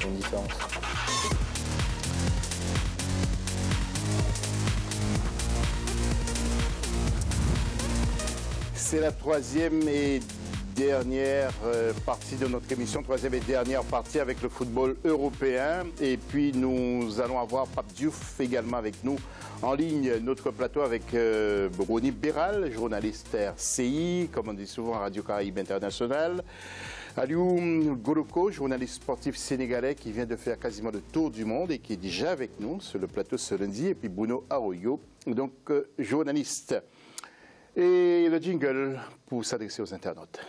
une différence. C'est la troisième et dernière partie de notre émission, troisième et dernière partie avec le football européen. Et puis nous allons avoir Pape Diouf également avec nous en ligne, notre plateau avec Ronnie Béral, journaliste RCI, comme on dit souvent à Radio Caraïbe International. Aliou Goloko, journaliste sportif sénégalais qui vient de faire quasiment le tour du monde et qui est déjà avec nous sur le plateau ce lundi. Et puis Bruno Arroyo, donc journaliste. Et le jingle pour s'adresser aux internautes.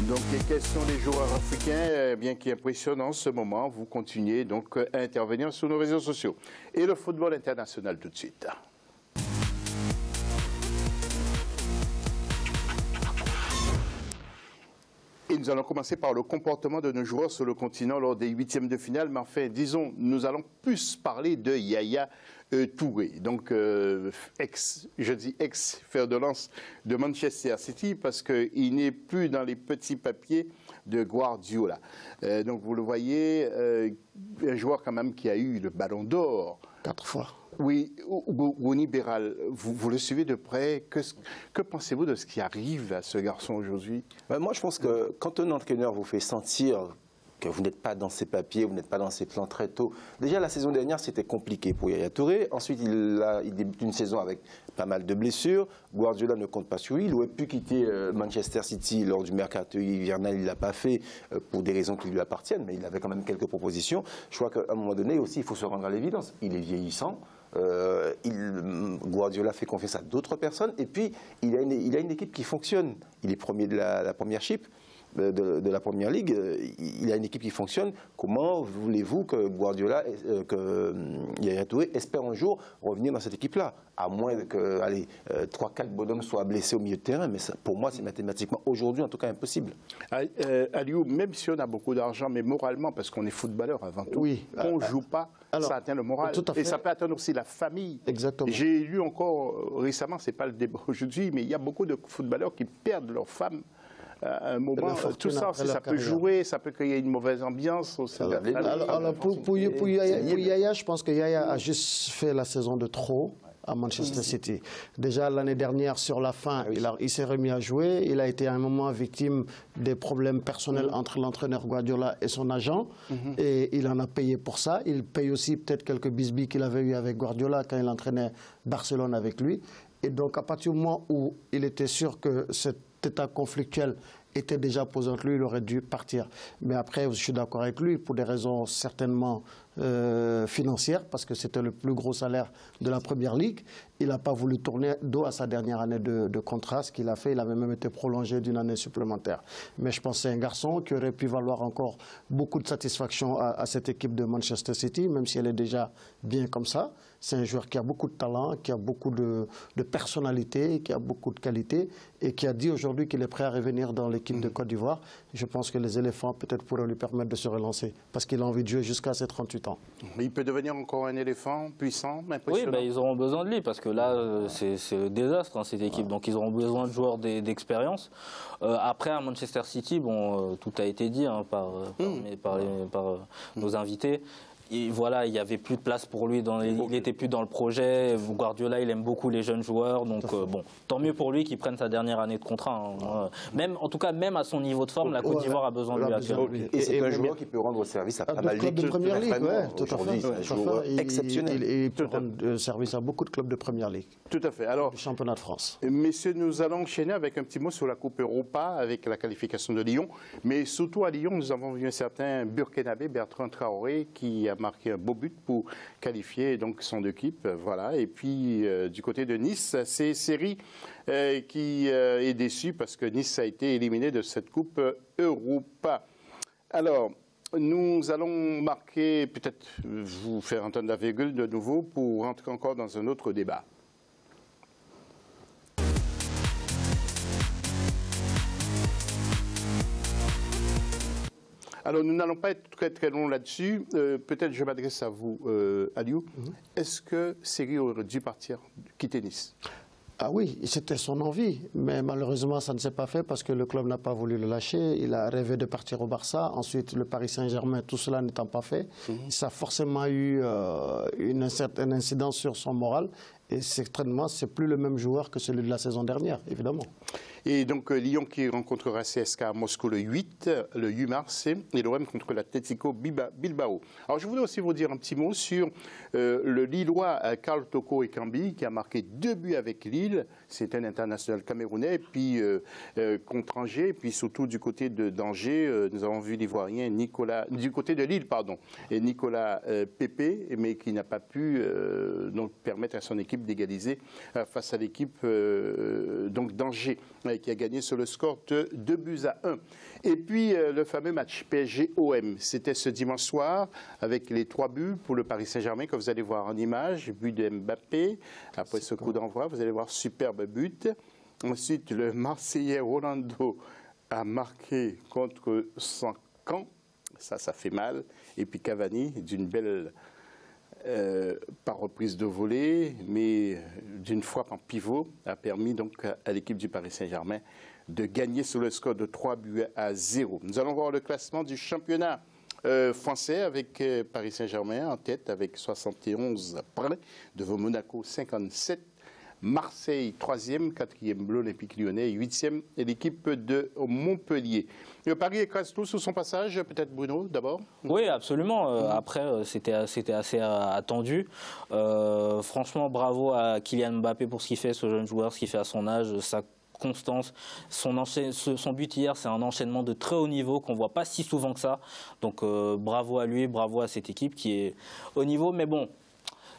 Donc, quels sont les joueurs africains bien qui impressionnent en ce moment? Vous continuez donc à intervenir sur nos réseaux sociaux. Et le football international tout de suite. Et nous allons commencer par le comportement de nos joueurs sur le continent lors des huitièmes de finale. Mais enfin, disons, nous allons plus parler de Yaya Touré, donc ex-fer de lance de Manchester City, parce qu'il n'est plus dans les petits papiers de Guardiola. Donc vous le voyez, un joueur quand même qui a eu le ballon d'or. 4 fois. Oui, Ronnie Béral, vous le suivez de près. Que pensez-vous de ce qui arrive à ce garçon aujourd'hui? Moi, je pense que quand un entraîneur vous fait sentir que vous n'êtes pas dans ses papiers, vous n'êtes pas dans ses plans très tôt. Déjà, la saison dernière, c'était compliqué pour Yaya Touré. Ensuite, il débute une saison avec pas mal de blessures. Guardiola ne compte pas sur lui. Il aurait pu quitter Manchester City lors du mercato hivernal. Il ne l'a pas fait pour des raisons qui lui appartiennent, mais il avait quand même quelques propositions. Je crois qu'à un moment donné aussi, il faut se rendre à l'évidence. Il est vieillissant. Guardiola fait confiance à d'autres personnes. Et puis, il a une équipe qui fonctionne. Il est premier de la première chip. De la Première Ligue, il a une équipe qui fonctionne. Comment voulez-vous que Guardiola, que Yaya Touré espère un jour revenir dans cette équipe-là? À moins que 3-4 bonhommes soient blessés au milieu de terrain, mais ça, pour moi, c'est mathématiquement, aujourd'hui en tout cas, impossible. Aliou, même si on a beaucoup d'argent, mais moralement, parce qu'on est footballeur avant tout, oui. On ne joue pas, alors, ça atteint le moral. Et ça peut atteindre aussi la famille. Exactement. J'ai lu encore récemment, ce n'est pas le débat aujourd'hui, mais il y a beaucoup de footballeurs qui perdent leur femme. À un moment, tout ça, ça peut jouer, ça peut créer une mauvaise ambiance au sein de la famille. Alors pour Yaya, je pense que Yaya a juste fait la saison de trop à Manchester City. Déjà l'année dernière, sur la fin, il s'est remis à jouer. Il a été à un moment victime des problèmes personnels entre l'entraîneur Guardiola et son agent. Et il en a payé pour ça. Il paye aussi peut-être quelques bisbis qu'il avait eu avec Guardiola quand il entraînait Barcelone avec lui. Et donc à partir du moment où il était sûr que cet état conflictuel était déjà posé entre lui, il aurait dû partir. Mais après, je suis d'accord avec lui, pour des raisons certainement financières, parce que c'était le plus gros salaire de la Première Ligue. Il n'a pas voulu tourner dos à sa dernière année de contrat, ce qu'il a fait. Il avait même été prolongé d'une année supplémentaire. Mais je pense que c'est un garçon qui aurait pu valoir encore beaucoup de satisfaction à cette équipe de Manchester City, même si elle est déjà bien comme ça. C'est un joueur qui a beaucoup de talent, qui a beaucoup de personnalité, qui a beaucoup de qualité et qui a dit aujourd'hui qu'il est prêt à revenir dans l'équipe de Côte d'Ivoire. Je pense que les éléphants peut-être pourraient lui permettre de se relancer parce qu'il a envie de jouer jusqu'à ses 38 ans. Il peut devenir encore un éléphant puissant, impressionnant. Oui, ils auront besoin de lui parce que là, c'est le désastre cette équipe. Donc ils auront besoin de joueurs d'expérience. Après, à Manchester City, tout a été dit par nos invités. Et voilà, il n'y avait plus de place pour lui, il n'était plus dans le projet. Guardiola, il aime beaucoup les jeunes joueurs, donc tant mieux pour lui qu'il prenne sa dernière année de contrat. Même, en tout cas, même à son niveau de forme, la Côte d'Ivoire a besoin de lui actuellement. Et c'est un joueur qui peut rendre service à pas mal d'équipes de Première Ligue, tout à fait. Un joueur exceptionnel. Il peut rendre service à beaucoup de clubs de Première Ligue. Tout à fait. Alors, du championnat de France. Messieurs, nous allons enchaîner avec un petit mot sur la Coupe Europa, avec la qualification de Lyon. Mais surtout à Lyon, nous avons vu un certain Burkinabé, Bertrand Traoré, qui a marqué un beau but pour qualifier donc son équipe. Voilà. Et puis, du côté de Nice, c'est Série qui est déçu parce que Nice a été éliminé de cette Coupe Europa. Alors, nous allons marquer, peut-être vous faire entendre la virgule de nouveau pour rentrer encore dans un autre débat. Alors, nous n'allons pas être très très longs là-dessus. Peut-être je m'adresse à vous, Aliou. Est-ce que Série aurait dû quitter Nice? Ah oui, c'était son envie, mais malheureusement ça ne s'est pas fait parce que le club n'a pas voulu le lâcher. Il a rêvé de partir au Barça, ensuite le Paris Saint-Germain, tout cela n'étant pas fait. Ça a forcément eu une certaine incidence sur son moral et certainement c'est plus le même joueur que celui de la saison dernière, évidemment. Et donc Lyon qui rencontrera CSKA Moscou le 8 mars et l'OM contre l'Atlético Bilbao. Alors je voudrais aussi vous dire un petit mot sur le Lillois Karl Toko Ekambi qui a marqué 2 buts avec Lille. C'est un international camerounais. Et puis contre Angers, et puis surtout du côté d'Angers, nous avons vu l'Ivoirien du côté de Lille, pardon, et Nicolas Pépé, mais qui n'a pas pu donc permettre à son équipe d'égaliser face à l'équipe donc d'Angers, qui a gagné sur le score de 2-1. Et puis le fameux match PSG-OM, c'était ce dimanche soir avec les 3 buts pour le Paris Saint-Germain que vous allez voir en image, but de Mbappé, après ce coup d'envoi, vous allez voir superbe but. Ensuite, le Marseillais Rolando a marqué contre son camp, ça fait mal. Et puis Cavani, d'une belle par reprise de volée, mais d'une frappe en pivot, a permis donc à l'équipe du Paris Saint-Germain de gagner sur le score de 3-0. Nous allons voir le classement du championnat français avec Paris Saint-Germain en tête avec 71 points, devant Monaco 57, Marseille 3e, 4e l'Olympique Lyonnais, 8e et l'équipe de Montpellier. Paris écrase tout sur son passage, peut-être Bruno d'abord? Oui, absolument. Après, c'était assez attendu. Franchement, bravo à Kylian Mbappé pour ce qu'il fait, ce jeune joueur, ce qu'il fait à son âge, sa constance. Son but hier, c'est un enchaînement de très haut niveau qu'on ne voit pas si souvent que ça. Donc bravo à lui, bravo à cette équipe qui est au niveau. Mais bon,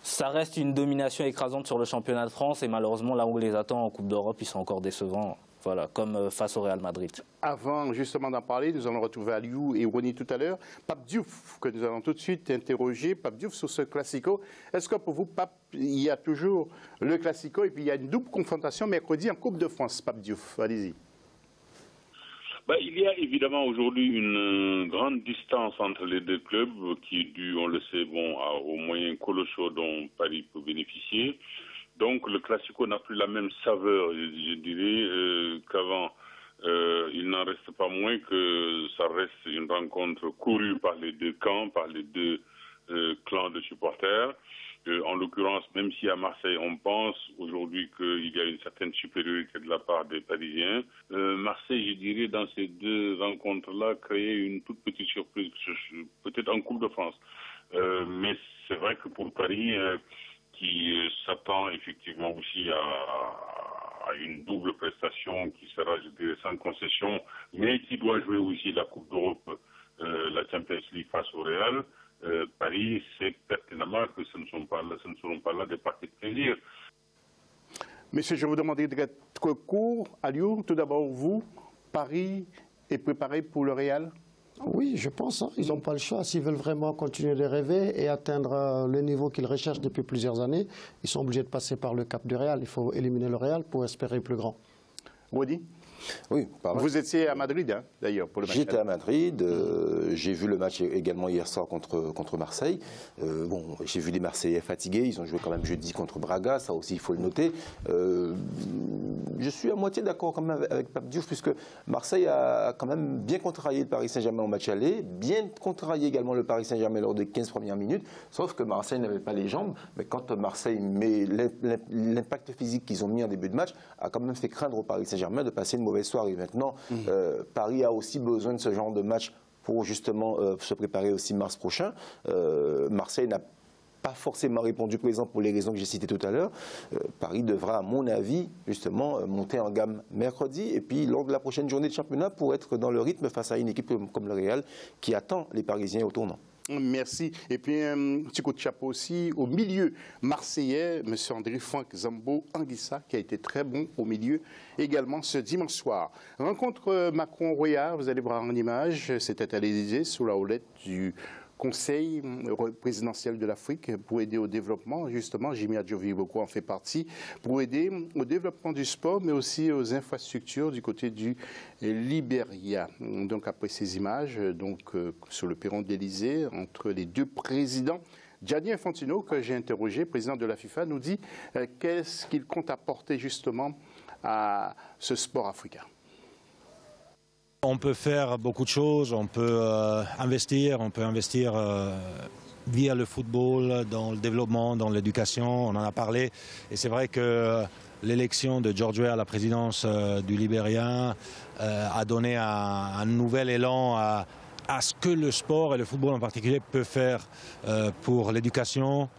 ça reste une domination écrasante sur le championnat de France et malheureusement, là où on les attend en Coupe d'Europe, ils sont encore décevants. Voilà, comme face au Real Madrid. Avant justement d'en parler, nous allons retrouver Aliou et Woni tout à l'heure. Pape Diouf, que nous allons tout de suite interroger. Pape Diouf sur ce Classico. Est-ce que pour vous, Pape, il y a toujours le Classico et puis il y a une double confrontation mercredi en Coupe de France? Pape Diouf, allez-y. Il y a évidemment aujourd'hui une grande distance entre les deux clubs qui est due, on le sait, aux moyens colossaux dont Paris peut bénéficier. Donc le Classico n'a plus la même saveur, je dirais, qu'avant. Il n'en reste pas moins que ça reste une rencontre courue par les deux camps, par les deux clans de supporters. En l'occurrence, même si à Marseille on pense aujourd'hui qu'il y a une certaine supériorité de la part des Parisiens, Marseille, je dirais, dans ces deux rencontres-là, créait une toute petite surprise, peut-être en Coupe de France. Mais c'est vrai que pour Paris, qui s'attend effectivement aussi à une double prestation qui sera, je dirais, sans concession, mais qui doit jouer aussi la Coupe d'Europe, la Champions League face au Real. Paris sait pertinemment que ce ne seront pas là des parties de plaisir. Messieurs, je vous demandais d'être court. Aliou, tout d'abord vous, Paris est préparé pour le Real? Oui, je pense. Ils n'ont pas le choix. S'ils veulent vraiment continuer de rêver et atteindre le niveau qu'ils recherchent depuis plusieurs années, ils sont obligés de passer par le cap du Real. Il faut éliminer le Real pour espérer plus grand. Wodi? Oui, vous étiez à Madrid, d'ailleurs, pour le match. J'étais à Madrid. J'ai vu le match également hier soir contre Marseille. J'ai vu les Marseillais fatigués. Ils ont joué quand même jeudi contre Braga. Ça aussi, il faut le noter. Je suis à moitié d'accord quand même avec Pape Diouf, puisque Marseille a quand même bien contrarié le Paris Saint-Germain au match aller, bien contrarié également le Paris Saint-Germain lors des 15 premières minutes, sauf que Marseille n'avait pas les jambes. Mais quand Marseille met l'impact physique qu'ils ont mis en début de match, a quand même fait craindre au Paris Saint-Germain de passer une mauvaise soirée. Maintenant, Paris a aussi besoin de ce genre de match pour justement se préparer aussi mars prochain. Marseille n'a pas forcément répondu présent pour les raisons que j'ai citées tout à l'heure. Paris devra, à mon avis, justement, monter en gamme mercredi et puis lors de la prochaine journée de championnat pour être dans le rythme face à une équipe comme le Real qui attend les Parisiens au tournant. Merci. Et puis un petit coup de chapeau aussi au milieu marseillais, M. André-Franck Zambo-Anguissa, qui a été très bon au milieu également ce dimanche soir. Rencontre Macron-Royard, vous allez voir en image, c'était à l'Élysée sous la houlette du Conseil présidentiel de l'Afrique pour aider au développement, justement, Jimmy Adjoviboko en fait partie, pour aider au développement du sport, mais aussi aux infrastructures du côté du Libéria. Donc après ces images, sur le perron de l'Élysée, entre les deux présidents Gianni Infantino, que j'ai interrogé, président de la FIFA, nous dit qu'est-ce qu'il compte apporter justement à ce sport africain. On peut faire beaucoup de choses, on peut investir via le football, dans le développement, dans l'éducation, on en a parlé. Et c'est vrai que l'élection de George Weah à la présidence du Libéria a donné un nouvel élan à ce que le sport et le football en particulier peut faire pour l'éducation,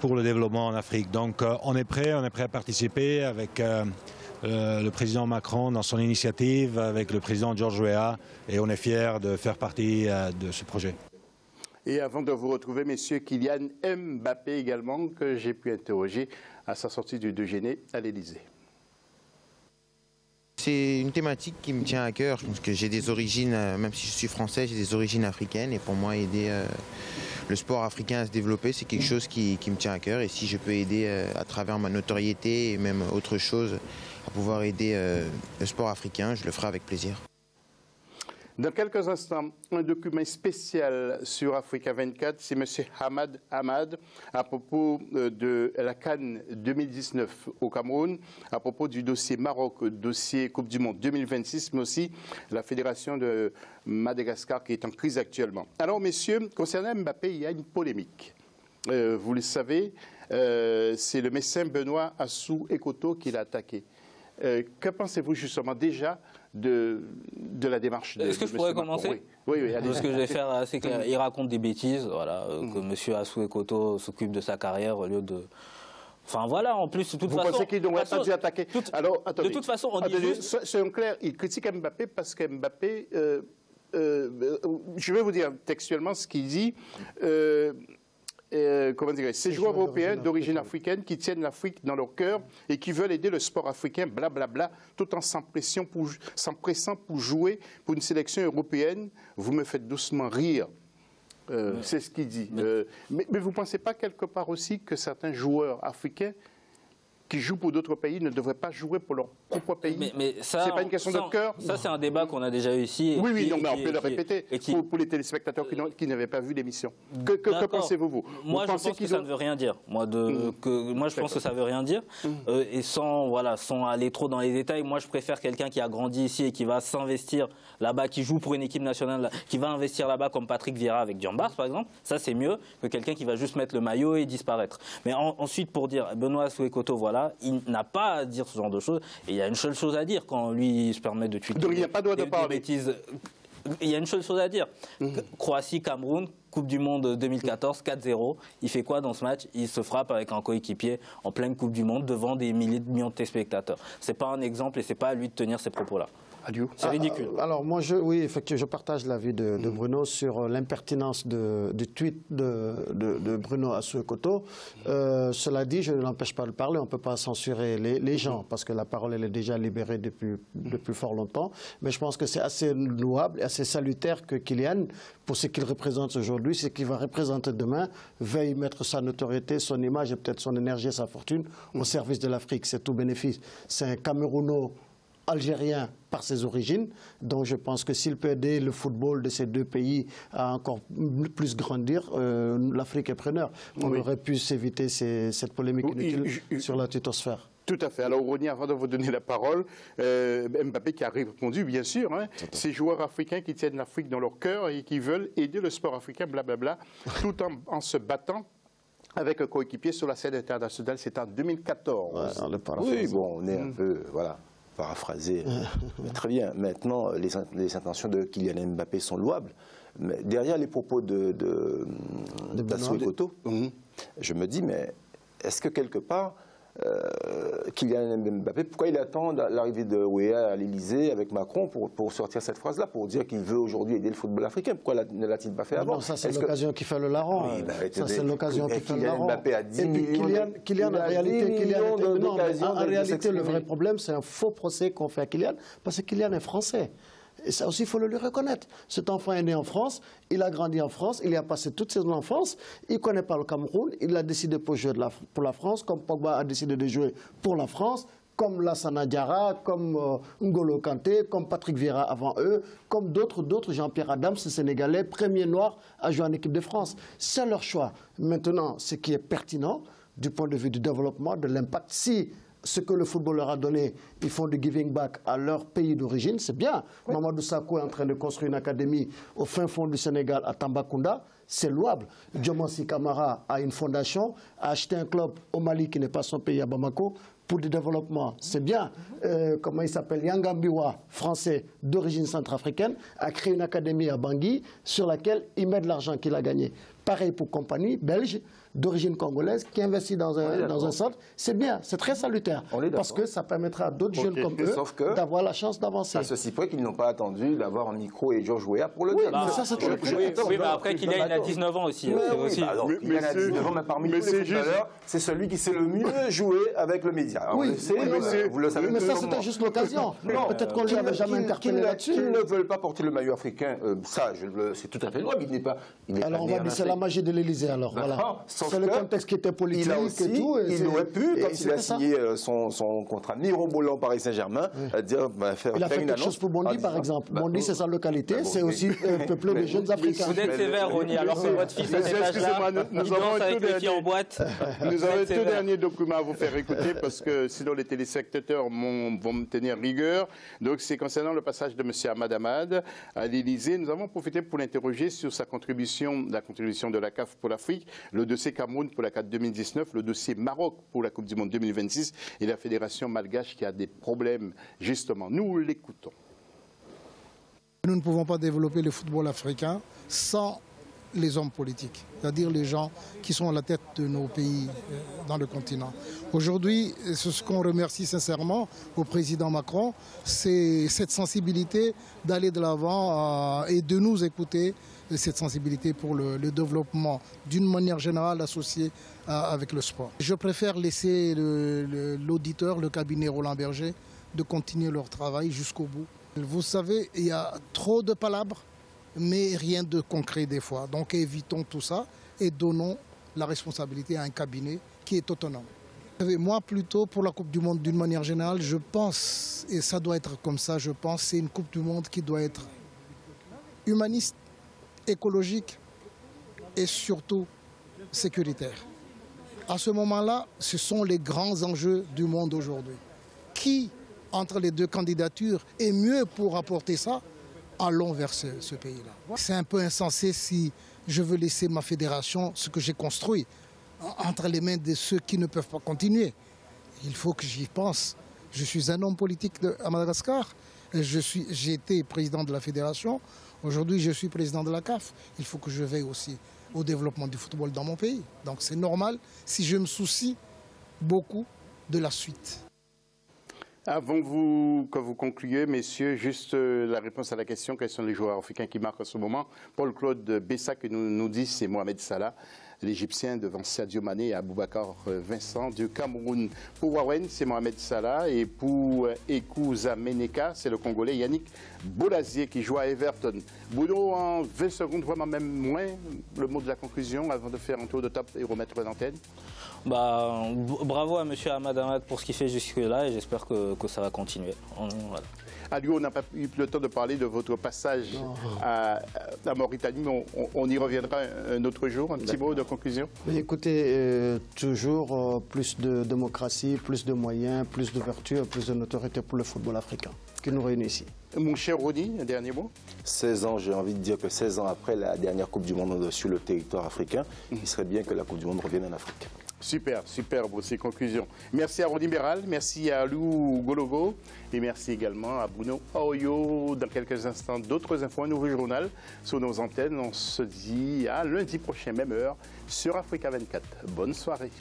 pour le développement en Afrique. Donc on est prêt à participer avec le président Macron dans son initiative, avec le président George Weah, et on est fiers de faire partie de ce projet. Et avant de vous retrouver, messieurs, Kylian Mbappé également, que j'ai pu interroger à sa sortie du déjeuner à l'Élysée. C'est une thématique qui me tient à cœur. Je pense que j'ai des origines, même si je suis français, j'ai des origines africaines. Et pour moi, aider le sport africain à se développer, c'est quelque chose qui me tient à cœur. Et si je peux aider à travers ma notoriété et même autre chose, à pouvoir aider le sport africain, je le ferai avec plaisir. Dans quelques instants, un document spécial sur Africa 24, c'est M. Hamad Hamad à propos de la CAN 2019 au Cameroun, à propos du dossier Maroc, dossier Coupe du Monde 2026, mais aussi la Fédération de Madagascar qui est en crise actuellement. Alors, messieurs, concernant Mbappé, il y a une polémique. Vous le savez, c'est le médecin Benoît Assou Ekoto qui l'a attaqué. Que pensez-vous justement déjà de la démarche de Est-ce que je pourrais commencer? Oui, ce que je vais faire, c'est qu'il raconte des bêtises, voilà, que M. Assou Ekoto s'occupe de sa carrière au lieu de... Enfin voilà, en plus, de toute façon... Vous pensez qu'il n'aurait pas dû attaquer? Alors, attendez. De toute façon, on dit juste... Soyons clairs, il critique Mbappé parce que Mbappé... je vais vous dire textuellement ce qu'il dit... comment dire, ces joueurs européens d'origine africaine qui tiennent l'Afrique dans leur cœur et qui veulent aider le sport africain, blablabla, tout en s'empressant pour jouer pour une sélection européenne. Vous me faites doucement rire. C'est ce qu'il dit. Mais vous ne pensez pas quelque part aussi que certains joueurs africains qui jouent pour d'autres pays ne devraient pas jouer pour leur propre pays? Mais ça, c'est pas une question de cœur? Ça, c'est un débat qu'on a déjà eu ici. Oui, non, mais on peut le répéter pour les téléspectateurs qui n'avaient pas vu l'émission. Que pensez-vous, vous? Moi, je pense que ça ne veut rien dire. Moi, je pense que ça ne veut rien dire. Et sans aller trop dans les détails, moi, je préfère quelqu'un qui a grandi ici et qui va s'investir là-bas, qui joue pour une équipe nationale, qui va investir là-bas comme Patrick Vieira avec Diambars, par exemple. Ça, c'est mieux que quelqu'un qui va juste mettre le maillot et disparaître. Mais ensuite, pour dire Benoît Assou Ekoto, voilà, il n'a pas à dire ce genre de choses. Et il y a une seule chose à dire quand lui il se permet de tweeter. Donc il n'y a pas droit de parler. Bêtises. Il y a une seule chose à dire. Croatie-Cameroun, Coupe du Monde 2014, 4-0. Il fait quoi dans ce match? Il se frappe avec un coéquipier en pleine Coupe du Monde devant des milliers de millions de téléspectateurs. Ce n'est pas un exemple et ce n'est pas à lui de tenir ces propos-là. C'est ridicule. Alors moi, oui, effectivement, je partage l'avis de Bruno sur l'impertinence du tweet de Bruno Assou Ekoto. Cela dit, je ne l'empêche pas de parler. On ne peut pas censurer les gens parce que la parole elle est déjà libérée depuis fort longtemps. Mais je pense que c'est assez louable et assez salutaire que Kylian, pour ce qu'il représente aujourd'hui, ce qu'il va représenter demain, veuille mettre sa notoriété, son image et peut-être son énergie et sa fortune au service de l'Afrique. C'est tout bénéfice. C'est un Camerouno algérien par ses origines, donc je pense que s'il peut aider le football de ces deux pays à encore plus grandir, l'Afrique est preneur. On aurait pu s'éviter cette polémique inutile sur la twittosphère. Tout à fait. Alors, Ronnie, avant de vous donner la parole, Mbappé qui a répondu, bien sûr, ces joueurs africains qui tiennent l'Afrique dans leur cœur et qui veulent aider le sport africain, blablabla, tout en se battant avec un coéquipier sur la scène internationale. C'était en 2014. Oui, bon, on est un peu, voilà, paraphrasé. Très bien. Maintenant, les intentions de Kylian Mbappé sont louables. Mais derrière les propos d'Assou Ekoto, je me dis, mais est-ce que quelque part, Kylian Mbappé, pourquoi il attend l'arrivée de Weah à l'Élysée avec Macron pour sortir cette phrase-là, pour dire qu'il veut aujourd'hui aider le football africain? Pourquoi ne l'a-t-il pas fait avant? Non, ça c'est l'occasion qui fait le larron. Oui, ça c'est l'occasion qui fait le larron. Mbappé a 10 millions. Kylian, en réalité, le vrai problème, c'est un faux procès qu'on fait à Kylian, parce que Kylian est français. Et ça aussi, il faut le lui reconnaître. Cet enfant est né en France, il a grandi en France, il y a passé toute son enfance, il ne connaît pas le Cameroun, il a décidé pour jouer pour la France, comme Pogba a décidé de jouer pour la France. comme Lassana Diarra, comme N'Golo Kanté, comme Patrick Vieira avant eux, comme d'autres, Jean-Pierre Adams, ce Sénégalais, premier noir à jouer en équipe de France. C'est leur choix. Maintenant, ce qui est pertinent du point de vue du développement, de l'impact, si ce que le football leur a donné, ils font du giving back à leur pays d'origine, c'est bien. Oui. Mamadou Sakho est en train de construire une académie au fin fond du Sénégal, à Tambacounda, c'est louable. Diomansi Kamara a une fondation, a acheté un club au Mali qui n'est pas son pays, à Bamako, pour du développement, c'est bien. Comment il s'appelle, Yangambiwa, français d'origine centrafricaine, a créé une académie à Bangui sur laquelle il met de l'argent qu'il a gagné. Pareil pour compagnie belge d'origine congolaise qui investit dans un centre. C'est bien, c'est très salutaire. Parce que ça permettra à d'autres jeunes comme eux d'avoir la chance d'avancer. À ceci près qu'ils n'ont pas attendu d'avoir un micro et Georges Weah pour le dire. Mais ça, c'est oui, mais après qu'il a 19 ans aussi. Il a 19 ans, mais parmi tous les footballeurs, c'est celui qui sait le mieux jouer avec le média. Oui, vous le savez. Mais ça, c'était juste l'occasion. Peut-être qu'on ne lui avait jamais interpellé là-dessus. Qu'ils ne veulent pas porter le maillot africain, ça, c'est tout à fait louable. Alors, on va dire c'est la magie de l'Élysée, alors. Voilà. C'est le contexte qui était politique et tout. Il aurait pu, quand il a signé son contrat mirobolant Paris Saint-Germain, dire faire une annonce. Il a fait quelque chose pour Bondy, par exemple. Bondy, c'est sa localité, c'est aussi peuplé de jeunes Africains. Vous êtes sévère, Ronny, alors que votre fils à cet âge-là, il danse avec les filles en boîte. Nous avons deux derniers documents à vous faire écouter, parce que sinon les téléspectateurs vont me tenir rigueur. Donc c'est concernant le passage de M. Ahmad Ahmad à l'Élysée. Nous avons profité pour l'interroger sur sa contribution, la contribution de la CAF pour l'Afrique, le dossier Cameroun pour la CAN 2019, le dossier Maroc pour la Coupe du Monde 2026 et la Fédération malgache qui a des problèmes, justement. Nous l'écoutons. Nous ne pouvons pas développer le football africain sans les hommes politiques, c'est-à-dire les gens qui sont à la tête de nos pays dans le continent. Aujourd'hui, ce qu'on remercie sincèrement au président Macron, c'est cette sensibilité d'aller de l'avant et de nous écouter, cette sensibilité pour le développement d'une manière générale associée avec le sport. Je préfère laisser l'auditeur, le cabinet Roland Berger, de continuer leur travail jusqu'au bout. Vous savez, il y a trop de palabres, mais rien de concret des fois. Donc évitons tout ça et donnons la responsabilité à un cabinet qui est autonome. Moi, plutôt, pour la Coupe du Monde, d'une manière générale, je pense, et ça doit être comme ça, je pense, c'est une Coupe du Monde qui doit être humaniste, écologique et surtout sécuritaire. À ce moment-là, ce sont les grands enjeux du monde aujourd'hui. Qui, entre les deux candidatures, est mieux pour apporter ça? Allons vers ce pays-là. C'est un peu insensé si je veux laisser ma fédération, ce que j'ai construit, entre les mains de ceux qui ne peuvent pas continuer. Il faut que j'y pense. Je suis un homme politique à Madagascar. J'ai été président de la fédération. Aujourd'hui, je suis président de la CAF. Il faut que je veille aussi au développement du football dans mon pays. Donc c'est normal si je me soucie beaucoup de la suite. Avant que vous concluiez, messieurs, juste la réponse à la question, quels sont les joueurs africains qui marquent en ce moment? Paul-Claude Bessa qui nous dit, c'est Mohamed Salah, l'Égyptien devant Sadio Mané et Aboubacar Vincent du Cameroun. Pour Wawen, c'est Mohamed Salah et pour Ekouza Meneka, c'est le Congolais Yannick Bolazier qui joue à Everton. Bruno, en 20 secondes, vraiment même moins, le mot de la conclusion avant de faire un tour de table et remettre l'antenne. Bravo à M. Ahmad Ahmad pour ce qu'il fait jusque-là et j'espère que ça va continuer. Voilà. À lui, on n'a pas eu le temps de parler de votre passage à Mauritanie, mais on y reviendra un autre jour. Un petit mot de conclusion. Écoutez, toujours plus de démocratie, plus de moyens, plus d'ouverture, plus de notoriété pour le football africain qui nous réunit ici. Mon cher Ronny, un dernier mot. 16 ans, j'ai envie de dire que 16 ans après la dernière Coupe du Monde sur le territoire africain, il serait bien que la Coupe du Monde revienne en Afrique. Super, superbe ces conclusions. Merci à Ronny Béral, merci à Lou Gologo et merci également à Bruno Aoyo. Dans quelques instants, d'autres infos, un nouveau journal sur nos antennes. On se dit à lundi prochain, même heure, sur Africa 24. Bonne soirée.